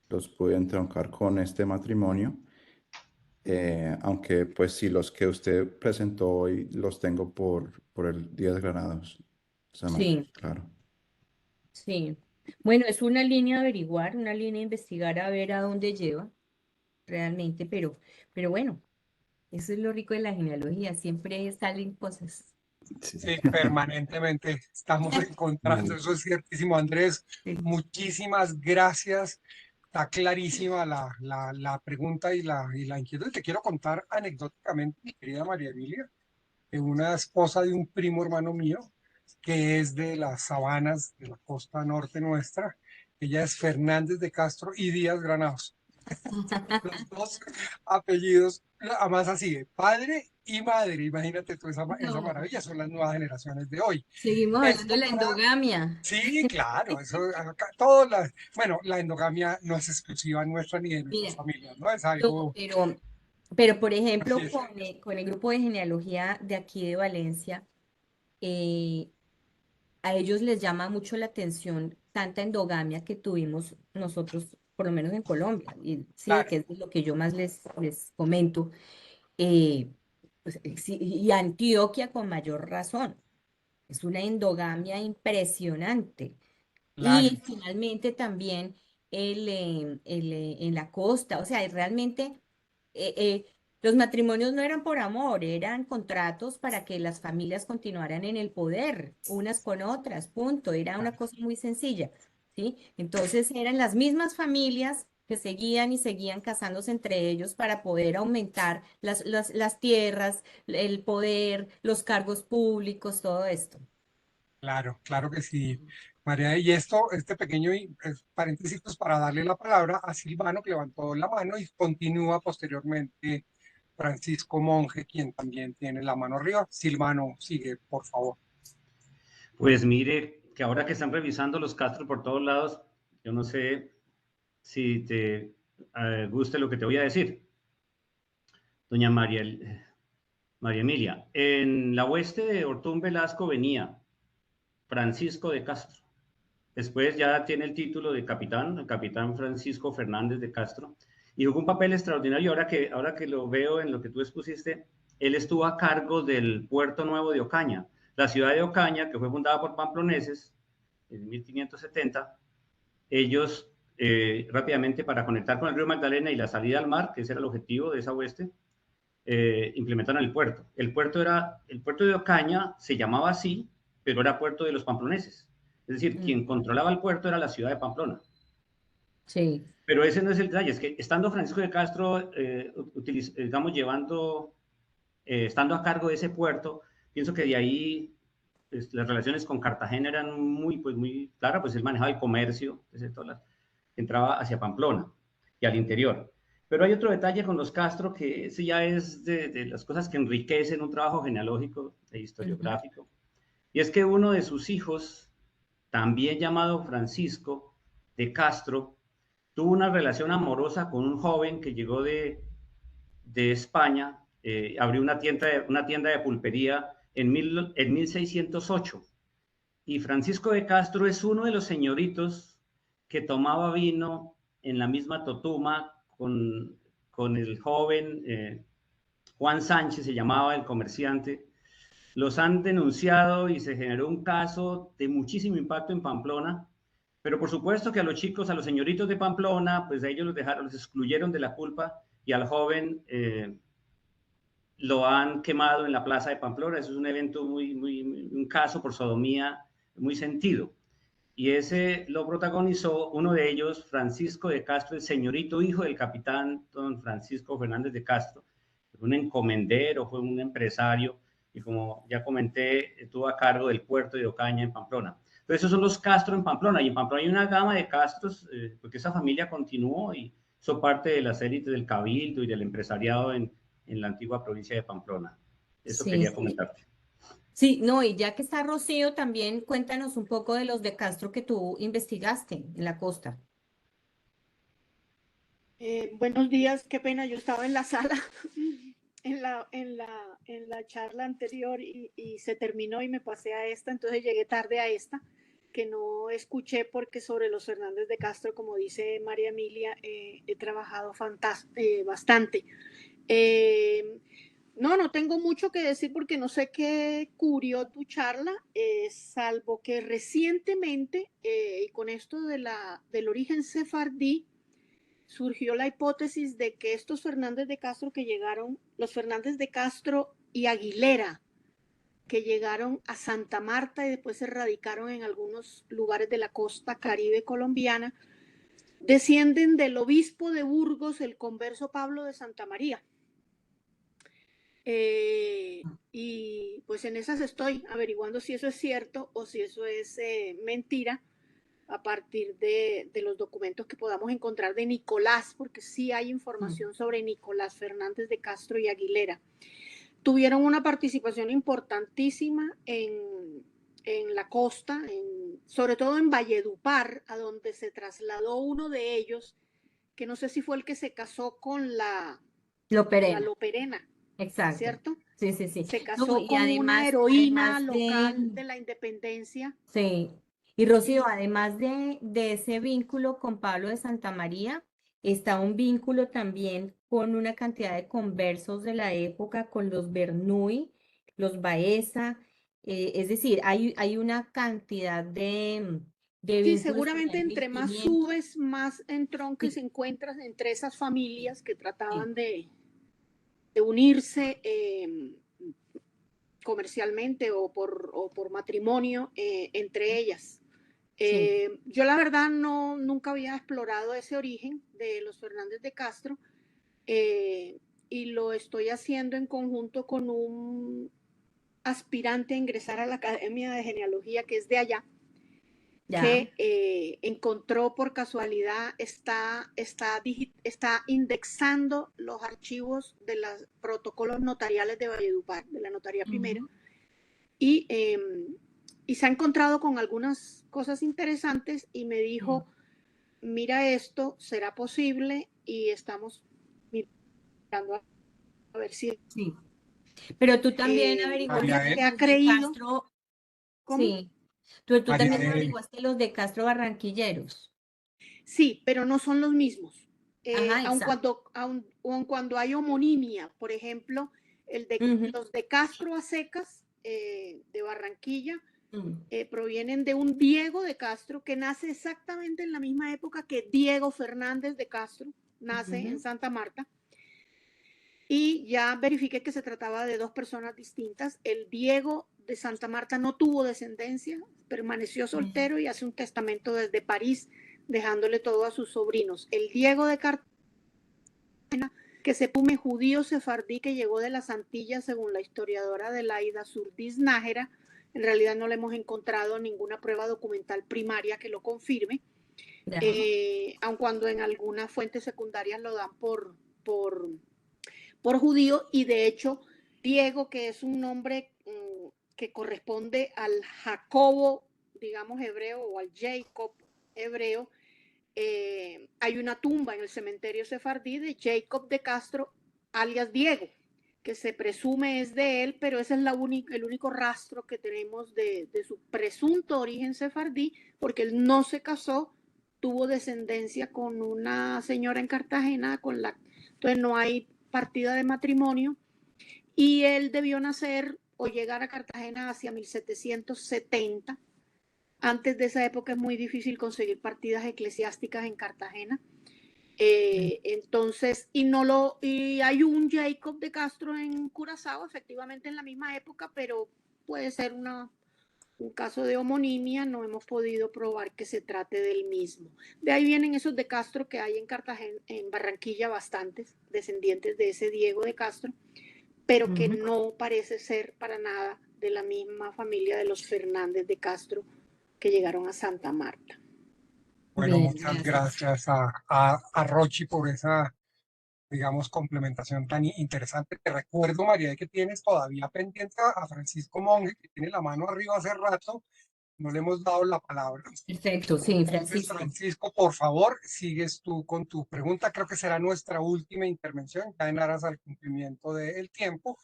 los pude entroncar con este matrimonio. Aunque pues sí, los que usted presentó hoy los tengo por el 10 Granados. Sí, Claro. sí. Bueno, es una línea a averiguar, una línea a investigar a ver a dónde lleva realmente, pero bueno, eso es lo rico de la genealogía, siempre salen cosas. Sí. Sí, permanentemente estamos encontrando, eso es ciertísimo, Andrés. Sí. Muchísimas gracias. Está clarísima la pregunta y la inquietud. Te quiero contar anecdóticamente, mi querida María Emilia, de una esposa de un primo hermano mío, que es de las sabanas de la costa norte nuestra. Ella es Fernández de Castro y Díaz Granados. Los dos apellidos, además así, de padre y madre. Imagínate tú esa No, maravilla, son las nuevas generaciones de hoy. seguimos hablando de Esto la para, endogamia. sí, claro, eso acá, todo bueno, la endogamia no es exclusiva nuestra ni de nuestras Mira, familias, ¿no? Es no, algo, pero por así ejemplo, es. con el grupo de genealogía de aquí de Valencia, eh, a ellos les llama mucho la atención tanta endogamia que tuvimos nosotros, por lo menos en Colombia, y sí, Claro, que es lo que yo más les comento, eh, pues, sí, y Antioquia con mayor razón. Es una endogamia impresionante. claro, Y finalmente también en la costa, o sea, realmente eh, eh, los matrimonios no eran por amor, eran contratos para que las familias continuaran en el poder, unas con otras, punto. Era una claro, cosa muy sencilla, ¿sí? Entonces eran las mismas familias que seguían y seguían casándose entre ellos para poder aumentar las tierras, el poder, los cargos públicos, todo esto. claro, claro que sí, María. Y esto, este pequeño paréntesis, pues para darle la palabra a Silvano, que levantó la mano y continúa posteriormente Francisco Monje, quien también tiene la mano arriba. Silvano, sigue, por favor. Pues mire, que ahora que están revisando los Castro por todos lados, yo no sé si te guste lo que te voy a decir. Doña María Emilia, en la hueste de Ortún Velasco venía Francisco de Castro. Después ya tiene el título de capitán, el capitán Francisco Fernández de Castro, y jugó un papel extraordinario. Ahora que lo veo en lo que tú expusiste, él estuvo a cargo del Puerto Nuevo de Ocaña. La ciudad de Ocaña, que fue fundada por pamploneses en 1570, ellos rápidamente para conectar con el río Magdalena y la salida al mar, que ese era el objetivo de esa hueste, implementaron el puerto. El puerto de Ocaña se llamaba así, pero era puerto de los pamploneses. Es decir, Mm, quien controlaba el puerto era la ciudad de Pamplona. sí. Pero ese no es el detalle, es que estando Francisco de Castro, digamos, estando a cargo de ese puerto, pienso que de ahí pues, las relaciones con Cartagena eran muy claras, pues él manejaba el comercio, entraba hacia Pamplona y al interior. Pero hay otro detalle con los Castro, que ese ya es de las cosas que enriquecen un trabajo genealógico e historiográfico, y es que uno de sus hijos, también llamado Francisco de Castro, tuvo una relación amorosa con un joven que llegó de España, abrió una tienda de pulpería en 1608. Y Francisco de Castro es uno de los señoritos que tomaba vino en la misma Totuma con el joven Juan Sánchez, se llamaba el comerciante. Los han denunciado y se generó un caso de muchísimo impacto en Pamplona, pero por supuesto que a los chicos, a los señoritos de Pamplona, pues a ellos los excluyeron de la culpa, y al joven lo han quemado en la plaza de Pamplona. Eso es un evento un caso por sodomía muy sentido. Y ese lo protagonizó uno de ellos, Francisco de Castro, el señorito hijo del capitán don Francisco Fernández de Castro. Fue un encomendero, fue un empresario, y como ya comenté, estuvo a cargo del puerto de Ocaña en Pamplona. Entonces esos son los Castro en Pamplona, y en Pamplona hay una gama de Castros, porque esa familia continuó y son parte de las élites del cabildo y del empresariado en la antigua provincia de Pamplona. Eso Sí, quería sí. comentarte. Sí, no, y ya que está Rocío, también cuéntanos un poco de los de Castro que tú investigaste en la costa. Buenos días, qué pena, yo estaba en la sala en la charla anterior y se terminó y me pasé a esta, entonces llegué tarde a esta, que no escuché porque sobre los Fernández de Castro, como dice María Emilia, he trabajado bastante. No tengo mucho que decir porque no sé qué cubrió tu charla, salvo que recientemente, y con esto del origen sefardí, surgió la hipótesis de que estos Fernández de Castro que llegaron, los Fernández de Castro y Aguilera, que llegaron a Santa Marta y después se radicaron en algunos lugares de la costa caribe colombiana, descienden del obispo de Burgos, el converso Pablo de Santa María. Y pues en esas estoy averiguando si eso es cierto o si eso es mentira, a partir de los documentos que podamos encontrar de Nicolás, porque sí hay información sobre Nicolás Fernández de Castro y Aguilera. Tuvieron una participación importantísima en la costa, sobre todo en Valledupar, a donde se trasladó uno de ellos, que no sé si fue el que se casó con la Loperena. Exacto. ¿Cierto? Sí, sí, sí. Se casó No, y con además, una heroína además local de la independencia. Sí. Y Rocío, además de ese vínculo con Pablo de Santa María, está un vínculo también con una cantidad de conversos de la época, con los Bernuy, los Baeza, es decir, hay una cantidad de Sí, vínculos que seguramente hay entre más 1500. subes, más entronques Sí. encuentras entre esas familias que Sí. trataban de unirse comercialmente o por matrimonio entre ellas. Sí. Yo la verdad nunca había explorado ese origen de los Fernández de Castro, y lo estoy haciendo en conjunto con un aspirante a ingresar a la Academia de Genealogía que es de allá, Ya. que encontró por casualidad, está indexando los archivos de los protocolos notariales de Valledupar, de la notaría primera, y se ha encontrado con algunas cosas interesantes y me dijo, mira esto, ¿será posible? Y estamos mirando a ver si... Sí. Pero tú también María averiguaste se ha los de creído. Castro. ¿Cómo? Sí. Tú María también de averiguaste los de Castro barranquilleros. Sí, pero no son los mismos. Ajá, Aun exacto. cuando hay homonimia, por ejemplo, Ujú, los de Castro a secas, de Barranquilla, ujú, provienen de un Diego de Castro que nace exactamente en la misma época que Diego Fernández de Castro, nace en ujú. Santa Marta. Y ya verifiqué que se trataba de dos personas distintas. El Diego de Santa Marta no tuvo descendencia, permaneció soltero y hace un testamento desde París, dejándole todo a sus sobrinos. El Diego de Cartagena, que se pume judío sefardí que llegó de las Antillas, según la historiadora Adelaida Surdís Nájera, En realidad no le hemos encontrado ninguna prueba documental primaria que lo confirme, Ya. aun cuando en algunas fuentes secundarias lo dan por judío, y de hecho Diego, que es un nombre que corresponde al Jacobo, digamos, hebreo, o al Jacob hebreo, hay una tumba en el cementerio sefardí de Jacob de Castro, alias Diego, que se presume es de él, pero ese es el único rastro que tenemos de su presunto origen sefardí, porque él no se casó, tuvo descendencia con una señora en Cartagena, entonces no hay partida de matrimonio, y él debió nacer o llegar a Cartagena hacia 1770. Antes de esa época es muy difícil conseguir partidas eclesiásticas en Cartagena. Entonces, y hay un Jacob de Castro en Curazao, efectivamente en la misma época, pero puede ser un caso de homonimia, no hemos podido probar que se trate del mismo. De ahí vienen esos de Castro que hay en Cartagena, en Barranquilla, bastantes descendientes de ese Diego de Castro, pero que no parece ser para nada de la misma familia de los Fernández de Castro que llegaron a Santa Marta. Bueno, Bien, muchas gracias. gracias a Rochi por esa, digamos, complementación tan interesante. Te recuerdo, María, que tienes todavía pendiente a Francisco Monge, que tiene la mano arriba hace rato, no le hemos dado la palabra. Perfecto, sí, Entonces, Francisco. Francisco, por favor, sigues tú con tu pregunta. Creo que será nuestra última intervención, ya en aras al cumplimiento del tiempo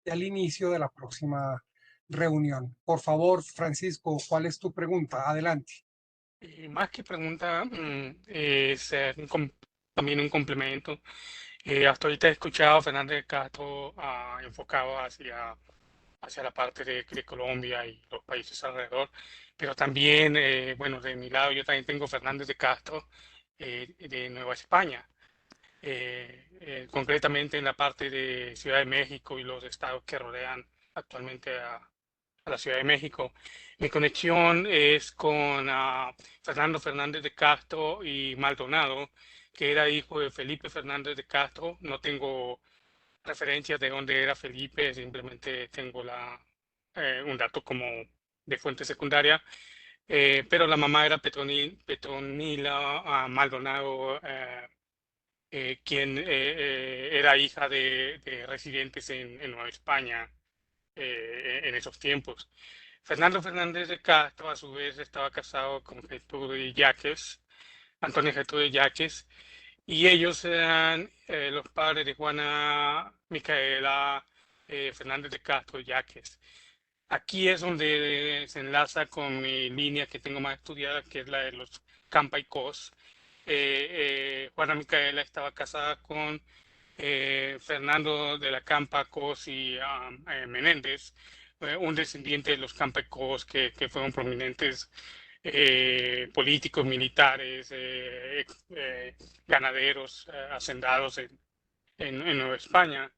y al inicio de la próxima reunión. Por favor, Francisco, ¿cuál es tu pregunta? Adelante. Más que pregunta, es también un complemento. Hasta ahorita he escuchado a Fernández de Castro enfocado hacia la parte de Colombia y los países alrededor, pero también, bueno, de mi lado yo también tengo Fernández de Castro de Nueva España, concretamente en la parte de Ciudad de México y los estados que rodean actualmente a la Ciudad de México. Mi conexión es con Fernando Fernández de Castro y Maldonado, que era hijo de Felipe Fernández de Castro. No tengo referencias de dónde era Felipe, simplemente tengo un dato como de fuente secundaria. Pero la mamá era Petronila Maldonado, quien era hija de residentes en Nueva España en esos tiempos. Fernando Fernández de Castro, a su vez, estaba casado con Gertrude Yaques, Antonio Gertrude Yaques, y ellos eran los padres de Juana Micaela Fernández de Castro Yaques. Aquí es donde se enlaza con mi línea que tengo más estudiada, que es la de los Campa y Cos. Juana Micaela estaba casada con Fernando de la Campa Cos y Menéndez, un descendiente de los Campa y Cos que fueron prominentes políticos, militares, ganaderos, hacendados en Nueva España.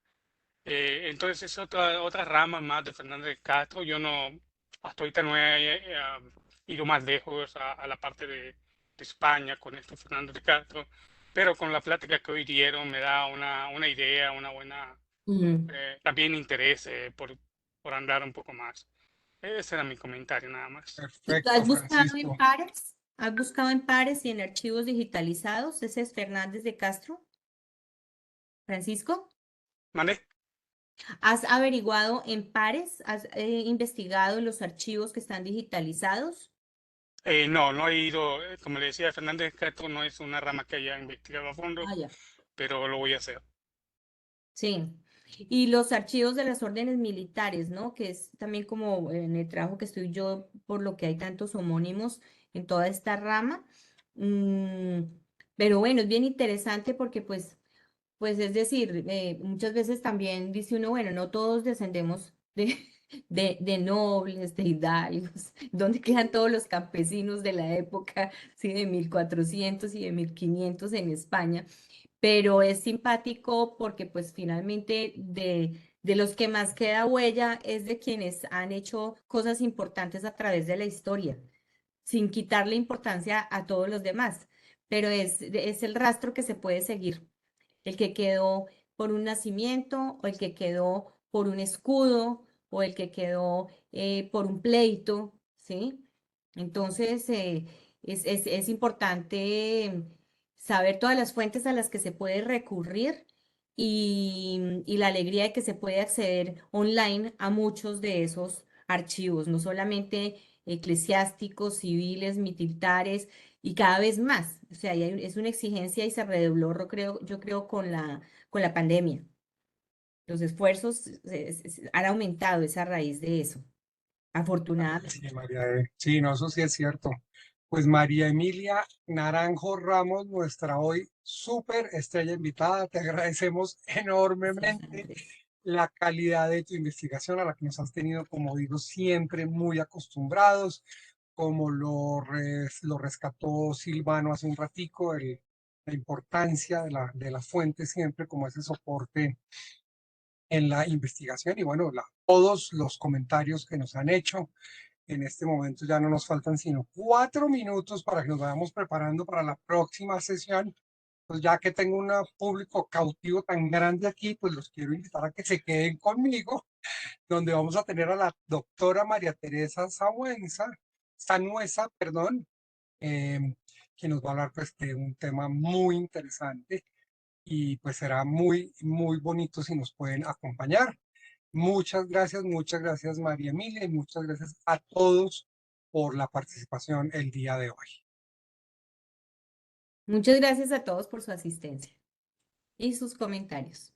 Entonces es otra rama más de Fernández de Castro. Yo no, hasta ahorita no he ido más lejos a la parte de España con esto Fernández de Castro, pero con la plática que hoy dieron me da una idea, una buena, también interés por andar un poco más. Ese era mi comentario nada más. Perfecto, ¿Has buscado Francisco. en pares? ¿Has buscado en pares y en archivos digitalizados? ¿Ese es Fernández de Castro? Francisco, ¿Mande? ¿has averiguado en pares? ¿Has investigado los archivos que están digitalizados? No he ido, como le decía, Fernández de Castro no es una rama que haya investigado a fondo, Ah, ya. pero lo voy a hacer. Sí. Y los archivos de las órdenes militares, ¿no? Que es también como en el trabajo que estoy yo, por lo que hay tantos homónimos en toda esta rama. Pero bueno, es bien interesante porque pues es decir, muchas veces también dice uno, bueno, no todos descendemos de nobles, de hidalgos, ¿dónde quedan todos los campesinos de la época, sí, de 1400 y de 1500 en España? Pero es simpático porque pues finalmente de los que más queda huella es de quienes han hecho cosas importantes a través de la historia, sin quitarle importancia a todos los demás, pero es el rastro que se puede seguir, el que quedó por un nacimiento o el que quedó por un escudo o el que quedó por un pleito, ¿sí? Entonces, es importante saber todas las fuentes a las que se puede recurrir y la alegría de que se puede acceder online a muchos de esos archivos, no solamente eclesiásticos, civiles, militares y cada vez más. O sea, es una exigencia y se redobló, yo creo, con la pandemia. Los esfuerzos han aumentado esa raíz de eso, afortunadamente. Sí, sí, no, eso sí es cierto. Pues María Emilia Naranjo Ramos, nuestra hoy súper estrella invitada, te agradecemos Gracias, enormemente Andrés. la calidad de tu investigación a la que nos has tenido, como digo, siempre muy acostumbrados, como lo rescató Silvano hace un ratico, la importancia de la fuente siempre como ese soporte en la investigación y bueno, todos los comentarios que nos han hecho. En este momento ya no nos faltan sino 4 minutos para que nos vayamos preparando para la próxima sesión. Pues ya que tengo un público cautivo tan grande aquí, pues los quiero invitar a que se queden conmigo, donde vamos a tener a la doctora María Teresa Sanuesa, perdón, que nos va a hablar pues, de un tema muy interesante y pues será muy bonito si nos pueden acompañar. Muchas gracias María Emilia y muchas gracias a todos por la participación el día de hoy. Muchas gracias a todos por su asistencia y sus comentarios.